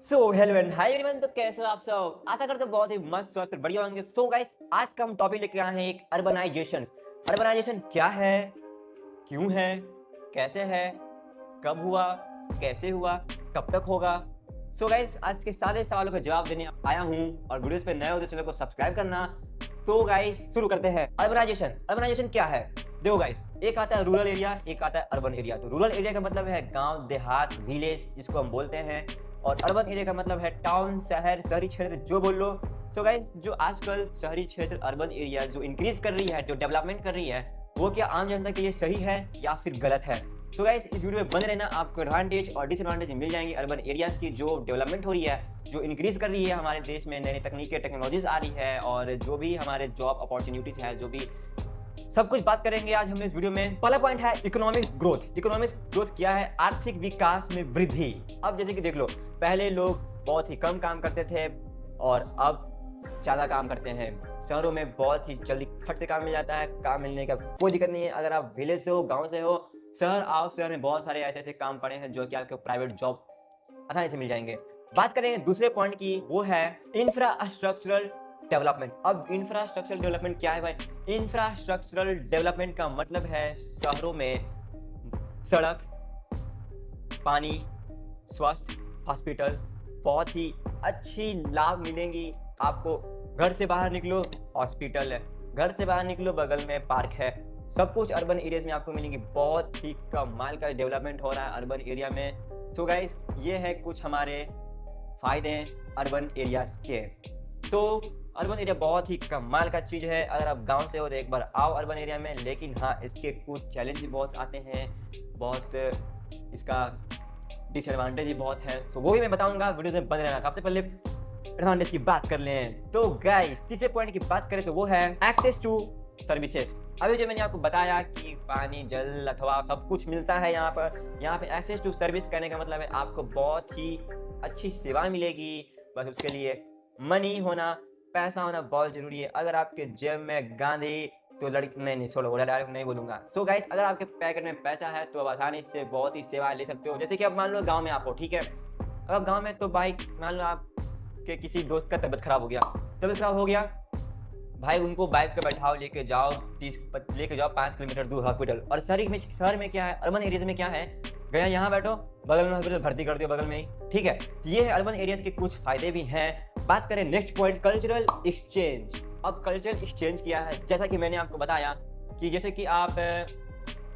Hello and hi everyone. तो कैसे हो आप सब? आशा करते हो बहुत ही मस्त स्वस्थ और बढ़िया होंगे। गाइस, आज का हम टॉपिक लेके आए हैं एक अर्बनाइजेशन क्या है, क्यों है, कैसे है, कब हुआ, कैसे हुआ, कब तक होगा। गाइस, आज के सारे सवालों का जवाब देने आया हूँ और वीडियोस पे नए हो तो चैनल को सब्सक्राइब करना। तो गाइस शुरू करते हैं। अर्बनाइजेशन क्या है? देखो गाइस, एक आता है रूरल एरिया, एक आता है अर्बन एरिया। तो रूरल एरिया का मतलब है गांव, देहात, विलेज जिसको हम बोलते हैं, और अर्बन एरिया का मतलब है टाउन, शहर, शहरी क्षेत्र जो बोल लो। गाइस, जो आजकल शहरी क्षेत्र, अर्बन एरिया जो इंक्रीज कर रही है, जो डेवलपमेंट कर रही है, वो क्या आम जनता के लिए सही है या फिर गलत है? गाइस, इस वीडियो में बने रहना, आपको एडवांटेज और डिसएडवांटेज मिल जाएंगे अर्बन एरियाज की, जो डेवलपमेंट हो रही है, जो इंक्रीज कर रही है हमारे देश में, नई नई तकनीकें, टेक्नोलॉजीज आ रही है, और जो भी हमारे जॉब अपॉर्चुनिटीज है, जो भी सब कुछ बात करेंगे आज हम इस वीडियो में। पहला पॉइंट है इकोनॉमिक ग्रोथ। इकोनॉमिक ग्रोथ क्या है? आर्थिक विकास में वृद्धि। अब जैसे कि देख लो, पहले लोग बहुत ही कम काम करते थे और अब ज्यादा काम करते हैं। शहरों में बहुत ही जल्दी खट से काम मिल जाता है, काम मिलने का कोई दिक्कत नहीं है। अगर आप विलेज से हो, गांव से हो, शहर आओ, शहर में बहुत सारे ऐसे ऐसे काम पड़े हैं जो कि आपको प्राइवेट जॉब आसानी से मिल जाएंगे। बात करेंगे दूसरे पॉइंट की, वो है इंफ्रास्ट्रक्चरल डेवलपमेंट। अब इंफ्रास्ट्रक्चरल डेवलपमेंट क्या है भाई? इंफ्रास्ट्रक्चरल डेवलपमेंट का मतलब है शहरों में सड़क, पानी, स्वास्थ्य, हॉस्पिटल, बहुत ही अच्छी लाभ मिलेंगी आपको। घर से बाहर निकलो, हॉस्पिटल है, घर से बाहर निकलो, बगल में पार्क है, सब कुछ अर्बन एरियाज में आपको मिलेंगी। बहुत ही कमाल का डेवलपमेंट हो रहा है अर्बन एरिया में। गाइस, ये है कुछ हमारे फायदे अर्बन एरियाज के। अर्बन एरिया बहुत ही कमाल का चीज़ है। अगर आप गांव से हो तो एक बार आओ अर्बन एरिया में, लेकिन हाँ, इसके कुछ चैलेंज भी बहुत आते हैं, बहुत इसका डिसएडवांटेज भी बहुत है। वो भी मैं बताऊंगा, वीडियो में बने रहना। सबसे पहले एडवांटेज की बात कर लें तो गाइस, तीसरे पॉइंट की बात करें तो वो है एक्सेस टू सर्विसेज। अभी जो मैंने आपको बताया कि पानी, जल अथवा सब कुछ मिलता है यहाँ पे एक्सेस टू सर्विस करने का मतलब है आपको बहुत ही अच्छी सेवा मिलेगी। बस उसके लिए मनी होना, पैसा होना बहुत जरूरी है। अगर आपके जेब में गांधी तो लड़की नहीं छोड़ो, डायरेक्ट नहीं बोलूंगा। गाइस, अगर आपके पैकेट में पैसा है तो आप आसानी से बहुत ही सेवा ले सकते हो। जैसे कि अब मान लो गांव में आप हो, ठीक है। अब गांव में तो बाइक, मान लो आपके किसी दोस्त का तबीयत खराब हो गया भाई, उनको बाइक पे बैठाओ, लेके जाओ 5 किलोमीटर दूर हॉस्पिटल। और शहर में क्या है, अर्बन एरियाज में क्या है, गया यहाँ बैठो, बगल में हॉस्पिटल, भर्ती कर दियो बगल में ही, ठीक है। तो ये है अर्बन एरियाज के कुछ फायदे भी हैं। बात करें नेक्स्ट पॉइंट, कल्चरल एक्सचेंज। अब कल्चरल एक्सचेंज क्या है? जैसा कि मैंने आपको बताया कि जैसे कि आप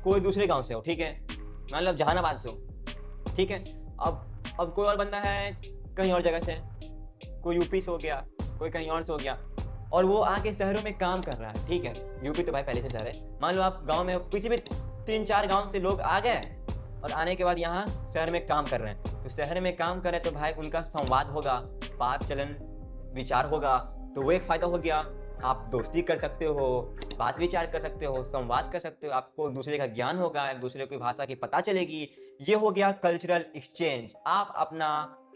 कोई दूसरे गांव से हो, ठीक है, मान लो जहानाबाद से हो, ठीक है। अब कोई और बंदा है कहीं और जगह से, कोई यूपी से हो गया, कोई कहीं और से हो गया, और वो आके शहरों में काम कर रहा है, ठीक है। यूपी तो भाई पहले से शहर है। मान लो आप गांव में किसी भी 3-4 गांव से लोग आ गए और आने के बाद यहाँ शहर में काम कर रहे हैं। तो शहर में काम कर रहे हैं तो भाई उनका संवाद होगा, बात चलन विचार होगा, तो वो एक फायदा हो गया। आप दोस्ती कर सकते हो, बात विचार कर सकते हो, संवाद कर सकते हो, आपको एक दूसरे का ज्ञान होगा, एक दूसरे की भाषा की पता चलेगी। ये हो गया कल्चरल एक्सचेंज। आप अपना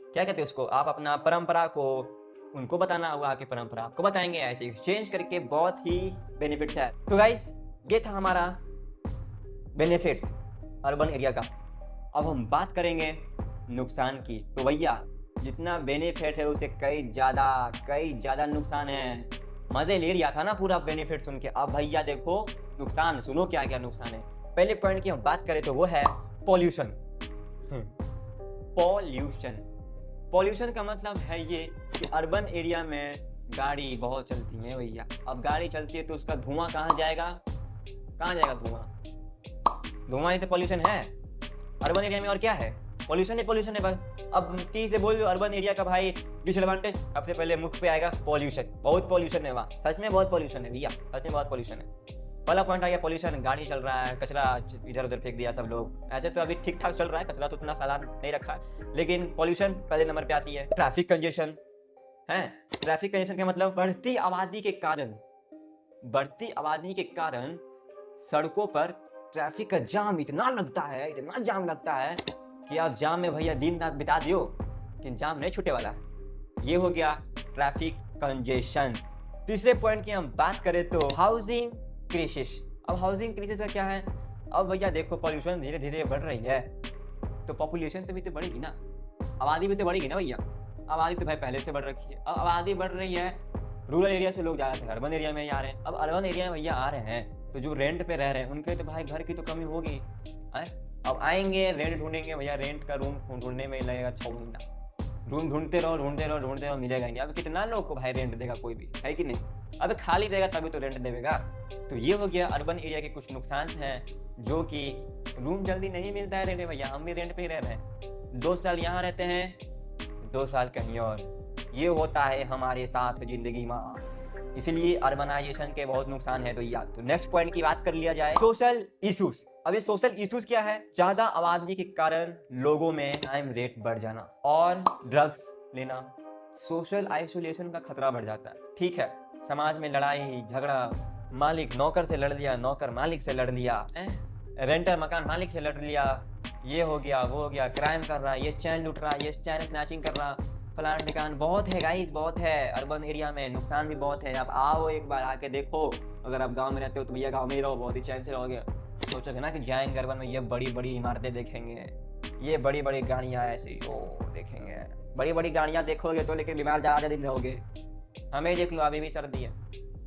क्या कहते हैं उसको, आप अपना परंपरा को उनको बताना, हुआ कि परंपरा आपको बताएंगे। ऐसे एक्सचेंज करके बहुत ही बेनिफिट्स है। तो गाइस, ये था हमारा बेनिफिट्स अर्बन एरिया का। अब हम बात करेंगे नुकसान की। तो भैया, जितना बेनिफिट है उसे कई ज़्यादा नुकसान है। मज़े ले लिया था ना पूरा बेनिफिट सुन के। अब भैया देखो नुकसान, सुनो क्या क्या नुकसान है। पहले पॉइंट की हम बात करें तो वो है पॉल्यूशन। पॉल्यूशन का मतलब है ये कि अर्बन एरिया में गाड़ी बहुत चलती है भैया। अब गाड़ी चलती है तो उसका धुआं कहाँ जाएगा? धुआं ही तो पॉल्यूशन है अर्बन एरिया में। और क्या है? पॉल्यूशन है बस। अब की से बोल दो अर्बन एरिया का भाई डिसएडवांटेज, सबसे पहले मुख पे आएगा पॉल्यूशन। बहुत पॉल्यूशन है वहाँ, सच में बहुत पॉल्यूशन है भैया, सच में बहुत पॉल्यूशन है। पहला पॉइंट आ गया पॉल्यूशन, गाड़ी चल रहा है, कचरा इधर उधर फेंक दिया सब लोग। ऐसे तो अभी ठीक ठाक चल रहा है, कचरा तो उतना फैला नहीं रखा है, लेकिन पॉल्यूशन पहले नंबर पे आती है। ट्रैफिक कंजेशन है। ट्रैफिक कंजेशन का मतलब बढ़ती आबादी के कारण सड़कों पर ट्रैफिक का जाम इतना लगता है कि आप जाम में भैया दिन रात बिता दियो कि जाम नहीं छूटे वाला है। ये हो गया ट्रैफिक कंजेशन। तीसरे पॉइंट की हम बात करें तो हाउसिंग क्राइसिस। अब हाउसिंग क्राइसिस का क्या है? अब भैया देखो, पॉल्यूशन धीरे धीरे बढ़ रही है तो पॉपुलेशन तो भी तो बढ़ेगी ना, आबादी भी तो बढ़ेगी ना भैया। आबादी तो भाई पहले से बढ़ रखी है, अब आबादी बढ़ रही है, रूरल एरिया से लोग ज़्यादातर अर्बन एरिया में ही आ रहे हैं। अब अर्बन एरिया में भैया आ रहे हैं तो जो रेंट पे रह रहे हैं उनके तो भाई घर की तो कमी होगी है। अब आएंगे रेंट ढूंढेंगे, भैया रेंट का रूम ढूंढने में लगेगा 6 महीना। रूम ढूंढते रहो मिलेगा नहीं। अब कितना लोग को भाई रेंट देगा कोई भी, है कि नहीं? अब खाली देगा तभी तो रेंट देगा। तो ये हो गया अर्बन एरिया के कुछ नुकसान हैं, जो कि रूम जल्दी नहीं मिलता है रेंट में। भैया हम भी रेंट पे ही रह रहे हैं, 2 साल यहाँ रहते हैं, 2 साल कहीं और। ये होता है हमारे साथ जिंदगी में, इसलिए अर्बनाइजेशन के बहुत नुकसान है। तो नेक्स्ट पॉइंट की बात कर लिया जाए, सोशल इश्यूज। अब ये सोशल इश्यूज क्या है? ज्यादा आबादी के कारण लोगों में क्राइम रेट बढ़ जाना और ड्रग्स लेना, सोशल आइसोलेशन का खतरा बढ़ जाता है। ठीक है, समाज में लड़ाई झगड़ा, मालिक नौकर से लड़ लिया, नौकर मालिक से लड़ लिया, रेंटर मकान मालिक से लड़ लिया, ये हो गया वो हो गया, क्राइम कर रहा है, ये चैन लूट रहा है, ये चैन स्नैचिंग कर रहा, फलान ठिकान। बहुत है गाइस, बहुत है अर्बन एरिया में, नुकसान भी बहुत है। आप आओ एक बार आके देखो। अगर आप गांव में रहते हो तो भैया गांव में ही रहो, बहुत ही चैन से रहोगे। सोचोगे ना कि जाएंगे अर्बन में, ये बड़ी बड़ी इमारतें देखेंगे, ये बड़ी बड़ी गाड़ियाँ ऐसी ओ देखेंगे, बड़ी बड़ी गाड़ियाँ देखोगे तो लेकिन बीमार ज़्यादा दिन रहोगे। हमें देख लो, अभी भी सर्दी है।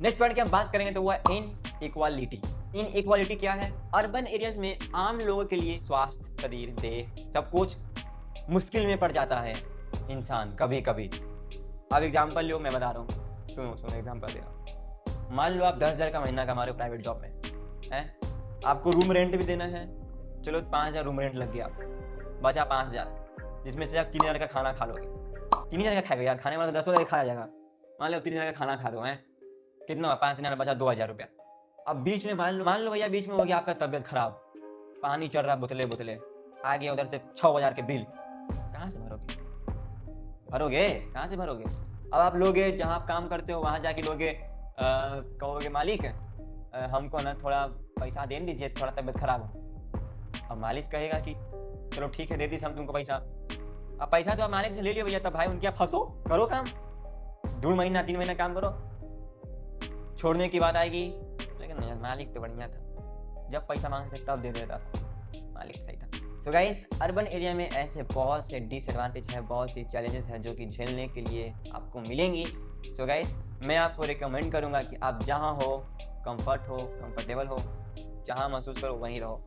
नेक्स्ट पॉइंट की हम बात करेंगे तो वो है इनइक्वालिटी। इनइक्वालिटी क्या है? अर्बन एरियाज में आम लोगों के लिए स्वास्थ्य, शरीर, देह सब कुछ मुश्किल में पड़ जाता है इंसान कभी कभी। अब एग्जांपल लो, मैं बता रहा हूँ, सुनो एग्जांपल दे रहा हूँ। मान लो आप 10,000 का महीना कमा रहे हो प्राइवेट जॉब में, है आपको रूम रेंट भी देना है, चलो 5,000 रूम रेंट लग गया, बचा 5,000, जिसमें से आप 3,000 का खाना खा लोगे। 3,000 का खाएगा यार, खाने में तो 10,000 खाया जाएगा। मान लो 3,000 का खाना खा लो, है कितना हुआ? 5,000 बचा 2,000 रुपया। अब बीच में मान लो भैया बीच में हो गया आपका तबियत खराब, पानी चढ़ रहा बोतले, आ गया उधर से 6,000 के बिल, कहाँ से भरोगे? कहाँ से भरोगे? अब आप लोगे जहाँ आप काम करते हो वहाँ जाके लोगे, कहोगे मालिक हमको ना थोड़ा पैसा दे दीजिए, थोड़ा तबियत खराब हो। अब मालिक कहेगा कि चलो ठीक है दे दीजिए हम तुमको पैसा। अब पैसा तो आप मालिक से ले लियो भैया, तब भाई उनके आप फंसो, करो काम, 2 महीना 3 महीना काम करो, छोड़ने की बात आएगी लेकिन नहीं, मालिक तो बढ़िया था, जब पैसा मांगते तब दे देता था, मालिक सही था। सो गाइस, अर्बन एरिया में ऐसे बहुत से डिसएडवांटेज है, बहुत सी चैलेंजेस हैं जो कि झेलने के लिए आपको मिलेंगी। सो गाइस, मैं आपको रिकमेंड करूंगा कि आप जहां हो कंफर्टेबल हो, जहां महसूस करो वहीं रहो।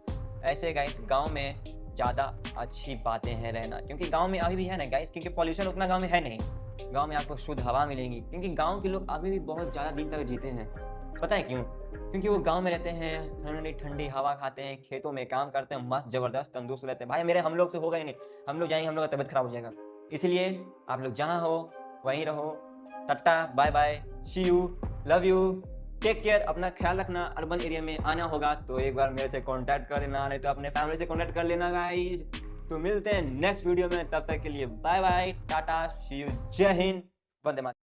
ऐसे गाइस गांव में ज़्यादा अच्छी बातें हैं रहना, क्योंकि गांव में अभी भी है ना गाइस, क्योंकि पॉल्यूशन उतना गांव में है नहीं। गांव में आपको शुद्ध हवा मिलेगी, क्योंकि गांव के लोग अभी भी बहुत ज़्यादा दिन तक जीते हैं। पता है क्यों? क्योंकि वो गांव में रहते हैं, ठंडी ठंडी हवा खाते हैं, खेतों में काम करते हैं, मस्त जबरदस्त तंदुरुस्त रहते हैं। भाई हम लोग से होगा ही नहीं, हम लोग जाएंगे हम लोग का तबियत खराब हो जाएगा। इसलिए आप लोग जहाँ हो वहीं रहो। Tata bye bye, see you, love you, take care, अपना ख्याल रखना। अर्बन एरिया में आना होगा तो एक बार मेरे से कॉन्टैक्ट कर लेना, नहीं तो अपने फैमिली से कॉन्टैक्ट कर लेना गाइस। तो मिलते हैं नेक्स्ट वीडियो में, तब तक के लिए bye bye, tata, see you, जय हिंद, वंदे मातरम।